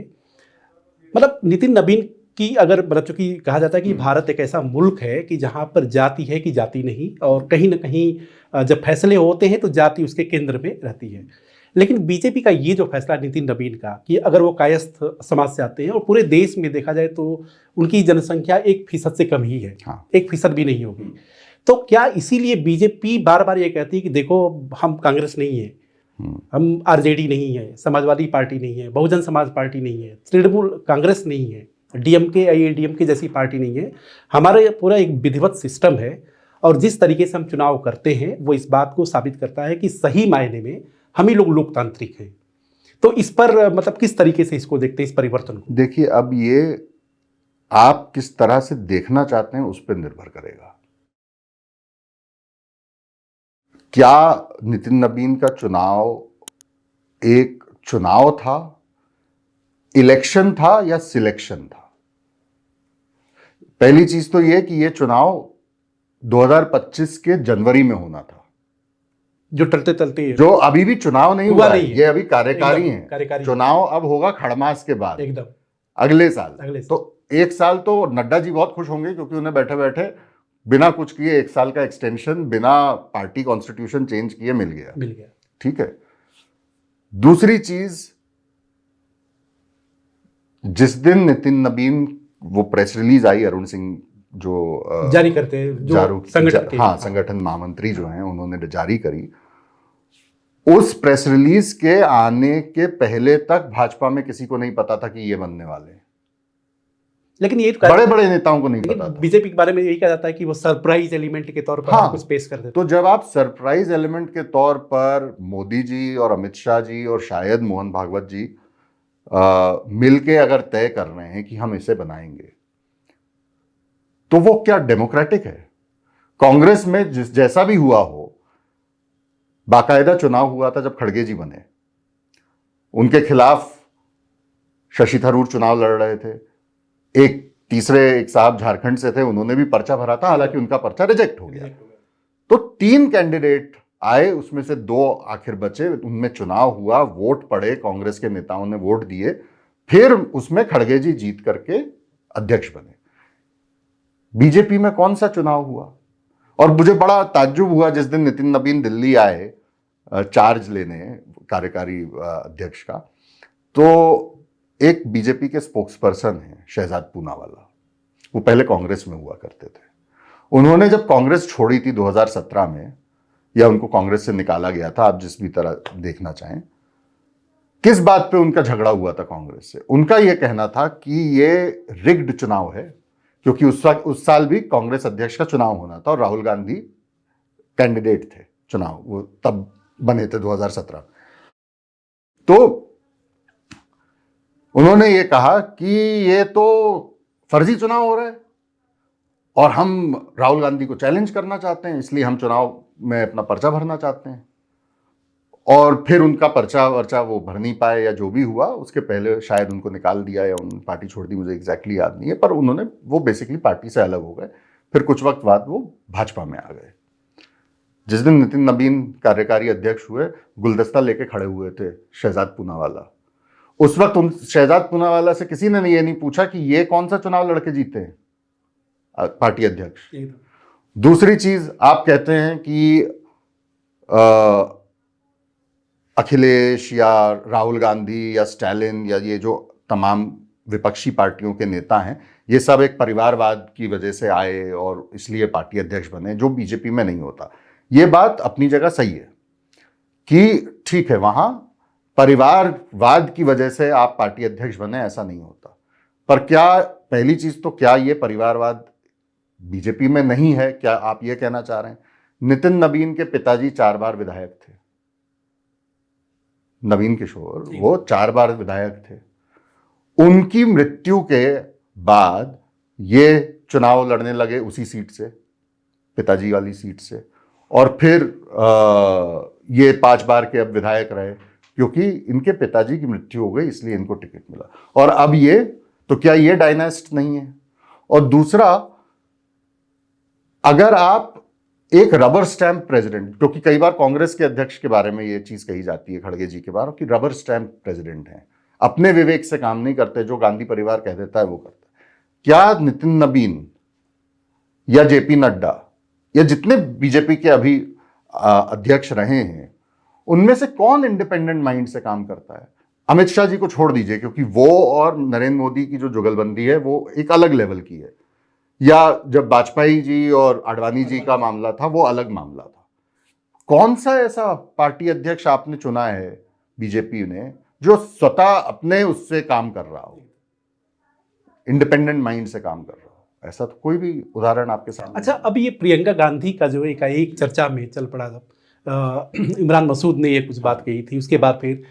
मतलब नितिन नवीन की अगर मतलब चूंकि कहा जाता है कि भारत एक ऐसा मुल्क है कि जहाँ पर जाति है कि जाति नहीं, और कहीं ना कहीं जब फैसले होते हैं तो जाति उसके केंद्र में रहती है। लेकिन बीजेपी का ये जो फैसला नितिन नवीन का कि अगर वो कायस्थ समाज से आते हैं और पूरे देश में देखा जाए तो उनकी जनसंख्या 1% से कम ही है, हाँ। 1% भी नहीं होगी, तो क्या इसीलिए बीजेपी बार बार ये कहती है कि देखो हम कांग्रेस नहीं है, हम आरजेडी नहीं है, समाजवादी पार्टी नहीं है, बहुजन समाज पार्टी नहीं है, तृणमूल कांग्रेस नहीं है, डीएमके एआईएडीएमके जैसी पार्टी नहीं है, हमारा पूरा एक विधिवत सिस्टम है और जिस तरीके से हम चुनाव करते हैं वो इस बात को साबित करता है कि सही मायने में हम ही लोग लोकतांत्रिक हैं। तो इस पर मतलब किस तरीके से इसको देखते हैं, इस परिवर्तन को? देखिए, अब ये आप किस तरह से देखना चाहते हैं उस पर निर्भर करेगा। क्या नितिन नवीन का चुनाव एक चुनाव था, इलेक्शन था या सिलेक्शन था? पहली चीज तो यह कि यह चुनाव 2025 के जनवरी में होना था, जो टलते टलते जो अभी भी चुनाव नहीं हुआ है, ये अभी कार्यकारी है। कार्यकारी चुनाव अब होगा खड़मास के बाद, एकदम अगले साल। तो एक साल तो नड्डा जी बहुत खुश होंगे क्योंकि उन्हें बैठे बैठे बिना कुछ किए 1 साल का एक्सटेंशन बिना पार्टी कॉन्स्टिट्यूशन चेंज किए मिल गया। ठीक है। दूसरी चीज, जिस दिन नितिन नवीन वो प्रेस रिलीज आई, अरुण सिंह जो जारी करते हैं, जो संगठन महामंत्री जो हैं उन्होंने जारी करी, उस प्रेस रिलीज के आने के पहले तक भाजपा में किसी को नहीं पता था कि ये बनने वाले हैं। लेकिन ये बड़े बड़े नेताओं को नहीं पता था। बीजेपी के बारे में यही कहा जाता है कि वो सरप्राइज एलिमेंट के तौर पर कुछ पेश करते थे। तो जब आप सरप्राइज एलिमेंट के तौर पर मोदी जी और अमित शाह जी और शायद मोहन भागवत जी मिलके अगर तय कर रहे हैं कि हम इसे बनाएंगे, तो वो क्या डेमोक्रेटिक है? कांग्रेस में जैसा भी हुआ हो, बाकायदा चुनाव हुआ था जब खड़गे जी बने, उनके खिलाफ शशि थरूर चुनाव लड़ रहे थे, एक साहब झारखंड से थे, उन्होंने भी पर्चा भरा था, हालांकि उनका पर्चा रिजेक्ट हो गया। तो 3 कैंडिडेट आए, उसमें से 2 आखिर बचे, उनमें चुनाव हुआ, वोट पड़े, कांग्रेस के नेताओं ने वोट दिए, फिर उसमें खड़गे जी जीत करके अध्यक्ष बने। बीजेपी में कौन सा चुनाव हुआ? और मुझे बड़ा ताज्जुब हुआ जिस दिन नितिन नवीन दिल्ली आए चार्ज लेने कार्यकारी अध्यक्ष का, तो एक बीजेपी के स्पोक्सपर्सन हैं शहजाद पूनावाला, वो पहले कांग्रेस में हुआ करते थे। उन्होंने जब कांग्रेस छोड़ी थी 2017 में, या उनको कांग्रेस से निकाला गया था, आप जिस भी तरह देखना चाहें, किस बात पे उनका झगड़ा हुआ था कांग्रेस से? उनका यह कहना था कि ये रिग्ड चुनाव है, क्योंकि उस साल भी कांग्रेस अध्यक्ष का चुनाव होना था और राहुल गांधी कैंडिडेट थे चुनाव, वो तब बने थे 2017। तो उन्होंने ये कहा कि ये तो फर्जी चुनाव हो रहा है और हम राहुल गांधी को चैलेंज करना चाहते हैं, इसलिए हम चुनाव में अपना पर्चा भरना चाहते हैं। और फिर उनका पर्चा वर्चा वो भर नहीं पाए या जो भी हुआ, उसके पहले शायद उनको निकाल दिया या उन्होंने पार्टी छोड़ दी, मुझे एग्जैक्टली याद नहीं है, पर उन्होंने वो बेसिकली पार्टी से अलग हो गए। फिर कुछ वक्त बाद वो भाजपा में आ गए। जिस दिन नितिन नबीन कार्यकारी अध्यक्ष हुए, गुलदस्ता लेके खड़े हुए थे शहजाद पूनावाला। उस वक्त उन शहजाद पूनावाला से किसी ने ये नहीं पूछा कि ये कौन सा चुनाव लड़के जीते हैं पार्टी अध्यक्ष। दूसरी चीज, आप कहते हैं कि अखिलेश या राहुल गांधी या स्टालिन या ये जो तमाम विपक्षी पार्टियों के नेता हैं, ये सब एक परिवारवाद की वजह से आए और इसलिए पार्टी अध्यक्ष बने, जो बीजेपी में नहीं होता। ये बात अपनी जगह सही है कि ठीक है, वहां परिवारवाद की वजह से आप पार्टी अध्यक्ष बने, ऐसा नहीं होता। पर क्या, पहली चीज तो क्या ये परिवारवाद बीजेपी में नहीं है? क्या आप ये कहना चाह रहे हैं? नितिन नबीन के पिताजी 4 बार विधायक थे, नवीन किशोर, वो 4 बार विधायक थे। उनकी मृत्यु के बाद ये चुनाव लड़ने लगे उसी सीट से, पिताजी वाली सीट से, और फिर ये 5 बार के अब विधायक रहे, क्योंकि इनके पिताजी की मृत्यु हो गई इसलिए इनको टिकट मिला। और अब ये, तो क्या ये डायनास्ट नहीं है? और दूसरा, अगर आप एक रबर स्टैंप प्रेसिडेंट, क्योंकि कई बार कांग्रेस के अध्यक्ष के बारे में ये चीज कही जाती है खड़गे जी के बारे में कि रबर स्टैंप प्रेसिडेंट हैं, अपने विवेक से काम नहीं करते, जो गांधी परिवार कह देता है वो करता है। क्या नितिन नबीन या जेपी नड्डा या जितने बीजेपी के अभी अध्यक्ष रहे हैं, उनमें से कौन इंडिपेंडेंट माइंड से काम करता है? अमित शाह जी को छोड़ दीजिए, क्योंकि वो और नरेंद्र मोदी की जो जुगलबंदी है वो एक अलग लेवल की है, या जब वाजपेयी जी और आडवाणी जी का मामला था वो अलग मामला था। कौन सा ऐसा पार्टी अध्यक्ष आपने चुना है बीजेपी ने जो स्वतः अपने उससे काम कर रहा हो, इंडिपेंडेंट माइंड से काम कर रहा हो? ऐसा तो कोई भी उदाहरण आपके सामने? अच्छा, अब ये प्रियंका गांधी का जो एक चर्चा में चल पड़ा था, इमरान मसूद ने ये कुछ बात कही थी, उसके बाद फिर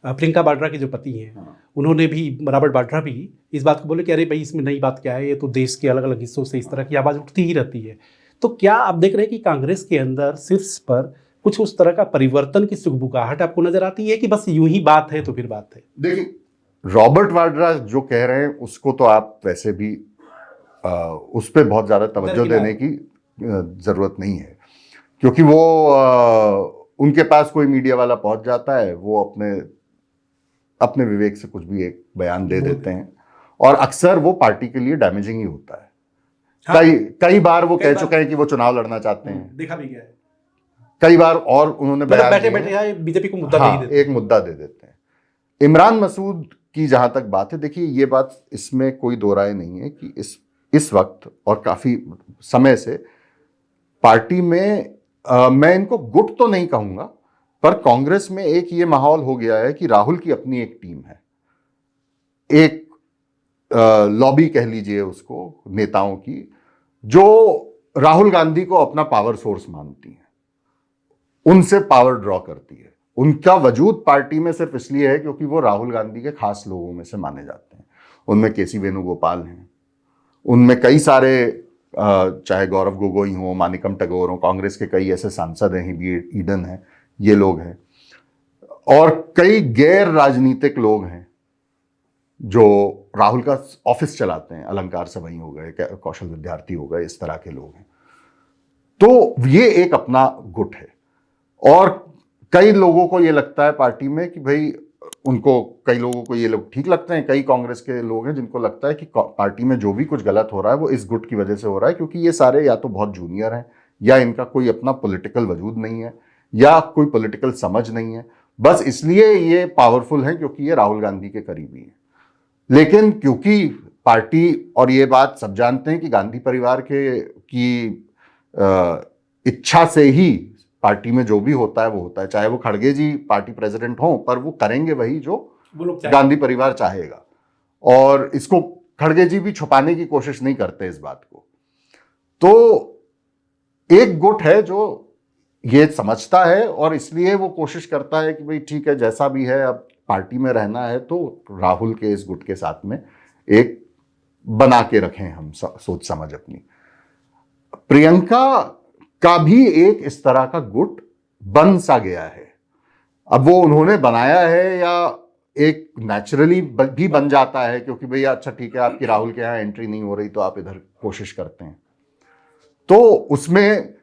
प्रियंका वाड्रा के जो पति हैं, उन्होंने भी, रॉबर्ट वाड्रा भी, इस बात को बोले कि अरे भाई इसमें नई बात क्या है, ये तो देश के अलग अलग हिस्सों से इस तरह की आवाज़ उठती ही रहती है। तो क्या आप देख रहे हैं कि कांग्रेस के अंदर शीर्ष पर कुछ उस तरह का परिवर्तन की सुगबुगाहट आपको नजर आती है कि बस यूं ही बात है तो फिर बात है? देखिए, रॉबर्ट वाड्रा जो कह रहे हैं उसको तो आप वैसे भी उस पर बहुत ज़्यादा तवज्जो देने की ज़रूरत नहीं है, क्योंकि वो उनके पास कोई मीडिया वाला पहुंच जाता है, वो अपने विवेक से कुछ भी एक बयान दे देते हैं, और अक्सर वो पार्टी के लिए डैमेजिंग ही होता है। हाँ, कई बार वो कह चुके हैं कि वो चुनाव लड़ना चाहते हैं, देखा भी गया है कई बार, और उन्होंने बैठे बैठे बीजेपी को मुद्दा हाँ, एक मुद्दा दे देते हैं। इमरान मसूद की जहां तक बात है, देखिए ये बात, इसमें कोई दो राय नहीं है कि इस वक्त और काफी समय से पार्टी में मैं इनको गुट तो नहीं कहूंगा, पर कांग्रेस में एक ये माहौल हो गया है कि राहुल की अपनी एक टीम है, एक लॉबी कह लीजिए उसको, नेताओं की, जो राहुल गांधी को अपना पावर सोर्स मानती है, उनसे पावर ड्रॉ करती है। उनका वजूद पार्टी में सिर्फ इसलिए है क्योंकि वो राहुल गांधी के खास लोगों में से माने जाते हैं। उनमें केसी वेणुगोपाल हैं, उनमें कई सारे चाहे गौरव गोगोई हो, मानिकम टगोर हो, कांग्रेस के कई ऐसे सांसद हैं, बी ईडन है, ये लोग हैं, और कई गैर राजनीतिक लोग हैं जो राहुल का ऑफिस चलाते हैं, अलंकार सवई हो गए, कौशल विद्यार्थी हो गए, इस तरह के लोग हैं। तो ये एक अपना गुट है, और कई लोगों को ये लगता है पार्टी में कि भाई, उनको, कई लोगों को ये लोग ठीक लगते हैं, कई कांग्रेस के लोग हैं जिनको लगता है कि पार्टी में जो भी कुछ गलत हो रहा है वो इस गुट की वजह से हो रहा है, क्योंकि ये सारे या तो बहुत जूनियर हैं, या इनका कोई अपना पॉलिटिकल वजूद नहीं है, या कोई पॉलिटिकल समझ नहीं है, बस इसलिए ये पावरफुल हैं क्योंकि ये राहुल गांधी के करीबी हैं। लेकिन क्योंकि पार्टी, और ये बात सब जानते हैं कि गांधी परिवार की इच्छा से ही पार्टी में जो भी होता है वो होता है, चाहे वो खड़गे जी पार्टी प्रेसिडेंट हों, पर वो करेंगे वही जो गांधी परिवार चाहेगा, और इसको खड़गे जी भी छुपाने की कोशिश नहीं करते इस बात को। तो एक गुट है जो ये समझता है, और इसलिए वो कोशिश करता है कि भाई ठीक है, जैसा भी है, अब पार्टी में रहना है तो राहुल के इस गुट के साथ में एक बना के रखें हम सोच समझ अपनी। प्रियंका का भी एक इस तरह का गुट बन सा गया है। अब वो उन्होंने बनाया है या एक नेचुरली भी बन जाता है, क्योंकि भैया अच्छा ठीक है आपकी राहुल के यहाँ एंट्री नहीं हो रही तो आप इधर कोशिश करते हैं, तो उसमें,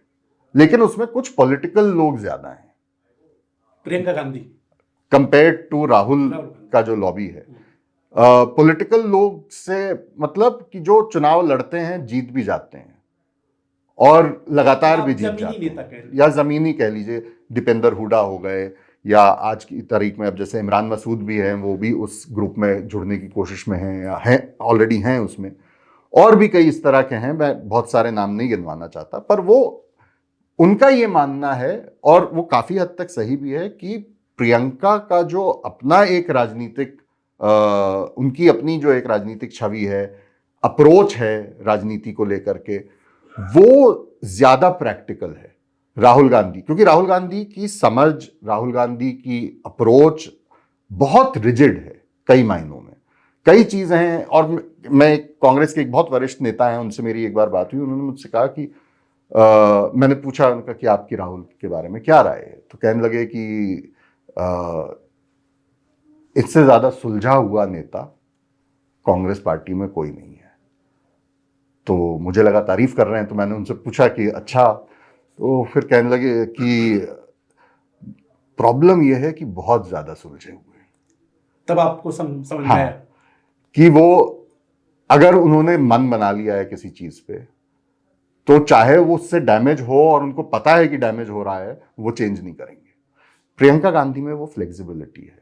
लेकिन उसमें कुछ पॉलिटिकल लोग ज्यादा हैं प्रियंका गांधी कंपेयर टू राहुल का जो लॉबी है। पॉलिटिकल लोग से मतलब कि जो चुनाव लड़ते हैं जीत भी जाते हैं और लगातार भी जीत जाते हैं, या जमीनी कह लीजिए, दीपेंद्र हुडा हो गए, या आज की तारीख में अब जैसे इमरान मसूद भी हैं, वो भी उस ग्रुप में जुड़ने की कोशिश में हैं या हैं, ऑलरेडी हैं उसमें, और भी कई इस तरह के हैं, मैं बहुत सारे नाम नहीं गिनवाना चाहता, पर वो उनका ये मानना है और वो काफी हद तक सही भी है कि प्रियंका का जो अपना एक राजनीतिक उनकी अपनी जो एक राजनीतिक छवि है, अप्रोच है राजनीति को लेकर के, वो ज्यादा प्रैक्टिकल है राहुल गांधी, क्योंकि राहुल गांधी की समझ, राहुल गांधी की अप्रोच बहुत रिजिड है कई मायनों में, कई चीजें हैं। और मैं कांग्रेस के एक बहुत वरिष्ठ नेता हैं, उनसे मेरी एक बार बात हुई, उन्होंने मुझसे कहा कि मैंने पूछा उनका कि आपकी राहुल के बारे में क्या राय है, तो कहने लगे कि इससे ज्यादा सुलझा हुआ नेता कांग्रेस पार्टी में कोई नहीं है। तो मुझे लगा तारीफ कर रहे हैं, तो मैंने उनसे पूछा कि अच्छा, तो फिर कहने लगे कि प्रॉब्लम यह है कि बहुत ज्यादा सुलझे हुए हैं। तब आपको समझ में आया कि वो अगर उन्होंने मन बना लिया है किसी चीज पे, तो चाहे वो उससे डैमेज हो और उनको पता है कि डैमेज हो रहा है, वो चेंज नहीं करेंगे। प्रियंका गांधी में वो फ्लेक्सिबिलिटी है,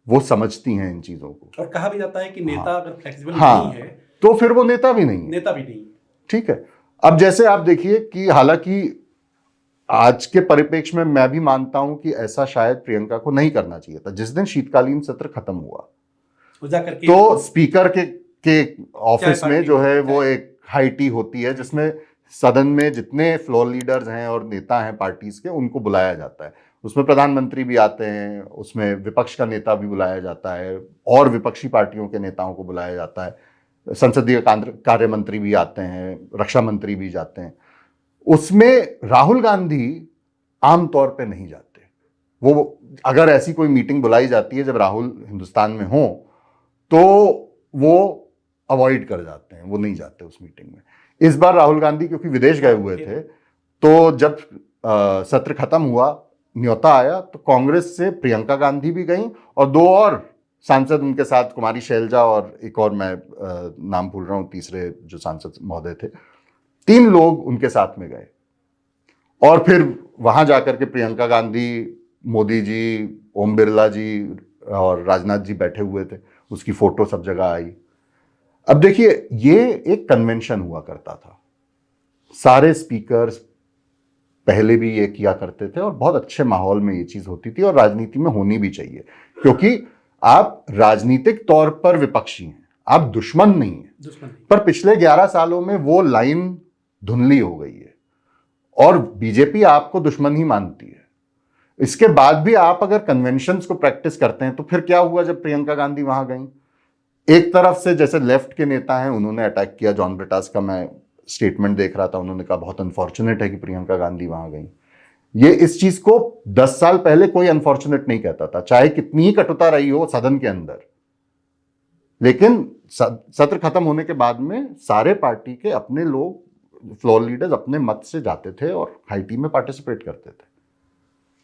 वो समझती हैं इन चीजों को। और कहा भी जाता है कि नेता अगर फ्लेक्सिबल नहीं है तो फिर वो नेता भी नहीं है। ठीक है। अब जैसे आप देखिए कि हालांकि आज के परिप्रेक्ष्य में मैं भी मानता हूं कि ऐसा शायद प्रियंका को नहीं करना चाहिए था। जिस दिन शीतकालीन सत्र खत्म हुआ तो स्पीकर के ऑफिस में जो है वो एक हाई टी होती है, जिसमें सदन में जितने फ्लोर लीडर्स हैं और नेता हैं पार्टीज के, उनको बुलाया जाता है। उसमें प्रधानमंत्री भी आते हैं, उसमें विपक्ष का नेता भी बुलाया जाता है और विपक्षी पार्टियों के नेताओं को बुलाया जाता है, संसदीय कार्य मंत्री भी आते हैं, रक्षा मंत्री भी जाते हैं। उसमें राहुल गांधी आमतौर पे नहीं जाते। वो अगर ऐसी कोई मीटिंग बुलाई जाती है जब राहुल हिंदुस्तान में हो, तो वो अवॉइड कर जाते हैं, वो नहीं जाते उस मीटिंग में। इस बार राहुल गांधी क्योंकि विदेश गए हुए थे, तो जब सत्र खत्म हुआ, न्योता आया, तो कांग्रेस से प्रियंका गांधी भी गई और दो और सांसद उनके साथ, कुमारी शैलजा और एक और मैं नाम भूल रहा हूं, तीसरे जो सांसद महोदय थे, 3 लोग उनके साथ में गए। और फिर वहां जाकर के प्रियंका गांधी, मोदी जी, ओम बिरला जी और राजनाथ जी बैठे हुए थे, उसकी फोटो सब जगह आई। अब देखिए, ये एक कन्वेंशन हुआ करता था, सारे स्पीकर्स पहले भी ये किया करते थे और बहुत अच्छे माहौल में ये चीज होती थी, और राजनीति में होनी भी चाहिए, क्योंकि आप राजनीतिक तौर पर विपक्षी हैं, आप दुश्मन नहीं हैं। पर पिछले 11 सालों में वो लाइन धुंधली हो गई है और बीजेपी आपको दुश्मन ही मानती है। इसके बाद भी आप अगर कन्वेंशंस को प्रैक्टिस करते हैं, तो फिर क्या हुआ जब प्रियंका गांधी वहां गई? एक तरफ से जैसे लेफ्ट के नेता हैं, उन्होंने अटैक किया। जॉन ब्रिटास का मैं स्टेटमेंट देख रहा था, उन्होंने कहा बहुत अनफॉर्चुनेट है कि प्रियंका गांधी वहां गई। ये इस चीज को 10 साल पहले कोई अनफॉर्चुनेट नहीं कहता था, चाहे कितनी ही कटुता रही हो सदन के अंदर। लेकिन सत्र खत्म होने के बाद में सारे पार्टी के अपने लोग, फ्लोर लीडर्स, अपने मत से जाते थे और हाई टी में पार्टिसिपेट करते थे।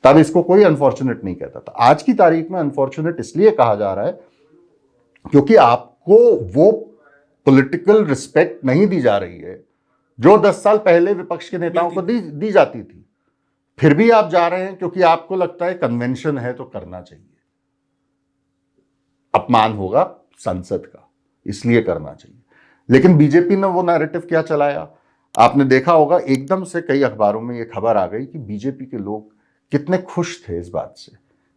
तब इसको कोई अनफॉर्चुनेट नहीं कहता था। आज की तारीख में अनफॉर्चुनेट इसलिए कहा जा रहा है क्योंकि आपको वो पॉलिटिकल रिस्पेक्ट नहीं दी जा रही है जो 10 साल पहले विपक्ष के नेताओं को दी जाती थी। फिर भी आप जा रहे हैं क्योंकि आपको लगता है कन्वेंशन है तो करना चाहिए, अपमान होगा संसद का, इसलिए करना चाहिए। लेकिन बीजेपी ने वो नैरेटिव क्या चलाया, आपने देखा होगा, एकदम से कई अखबारों में ये खबर आ गई कि बीजेपी के लोग कितने खुश थे इस बात से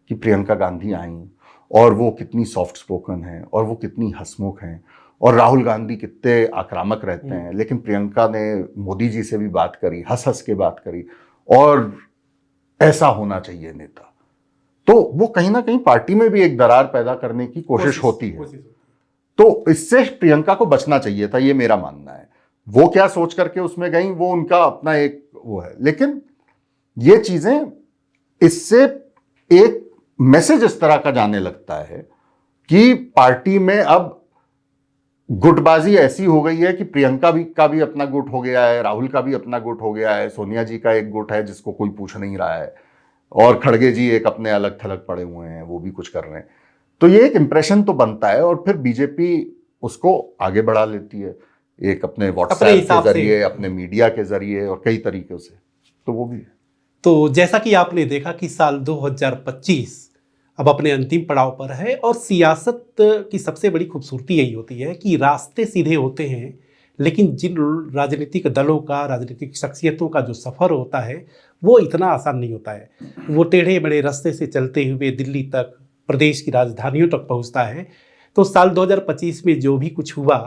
कि प्रियंका गांधी आई और वो कितनी सॉफ्ट स्पोकन है और वो कितनी हंसमुख हैं, और राहुल गांधी कितने आक्रामक रहते हैं। लेकिन प्रियंका ने मोदी जी से भी बात करी, हंस हंस के बात करी, और ऐसा होना चाहिए नेता। तो वो कहीं ना कहीं पार्टी में भी एक दरार पैदा करने की कोशिश होती है। तो इससे प्रियंका को बचना चाहिए था, ये मेरा मानना है। वो क्या सोच करके उसमें गई, वो उनका अपना एक वो है। लेकिन ये चीजें इससे एक मैसेज इस तरह का जाने लगता है कि पार्टी में अब गुटबाजी ऐसी हो गई है कि प्रियंका का भी अपना गुट हो गया है, राहुल का भी अपना गुट हो गया है, सोनिया जी का एक गुट है जिसको कोई पूछ नहीं रहा है, और खड़गे जी एक अपने अलग थलग पड़े हुए हैं, वो भी कुछ कर रहे हैं। तो ये एक इंप्रेशन तो बनता है और फिर बीजेपी उसको आगे बढ़ा लेती है, एक अपने व्हाट्सएप के जरिए, अपने मीडिया के जरिए और कई तरीकों से, तो वो भी है। तो जैसा कि आपने देखा कि साल 2025 अब अपने अंतिम पड़ाव पर है, और सियासत की सबसे बड़ी खूबसूरती यही होती है कि रास्ते सीधे होते हैं, लेकिन जिन राजनीतिक दलों का, राजनीतिक शख्सियतों का जो सफ़र होता है वो इतना आसान नहीं होता है। वो टेढ़े मेढ़े रास्ते से चलते हुए दिल्ली तक, प्रदेश की राजधानियों तक पहुंचता है। तो साल 2025 में जो भी कुछ हुआ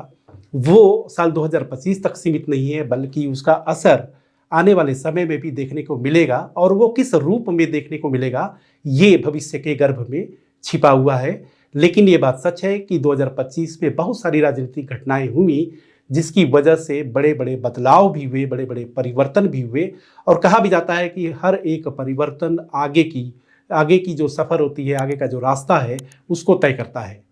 वो साल 2025 तक सीमित नहीं है, बल्कि उसका असर आने वाले समय में भी देखने को मिलेगा, और वो किस रूप में देखने को मिलेगा ये भविष्य के गर्भ में छिपा हुआ है। लेकिन ये बात सच है कि 2025 में बहुत सारी राजनीतिक घटनाएं हुई जिसकी वजह से बड़े बड़े बदलाव भी हुए, बड़े बड़े परिवर्तन भी हुए, और कहा भी जाता है कि हर एक परिवर्तन आगे की जो सफ़र होती है, आगे का जो रास्ता है, उसको तय करता है।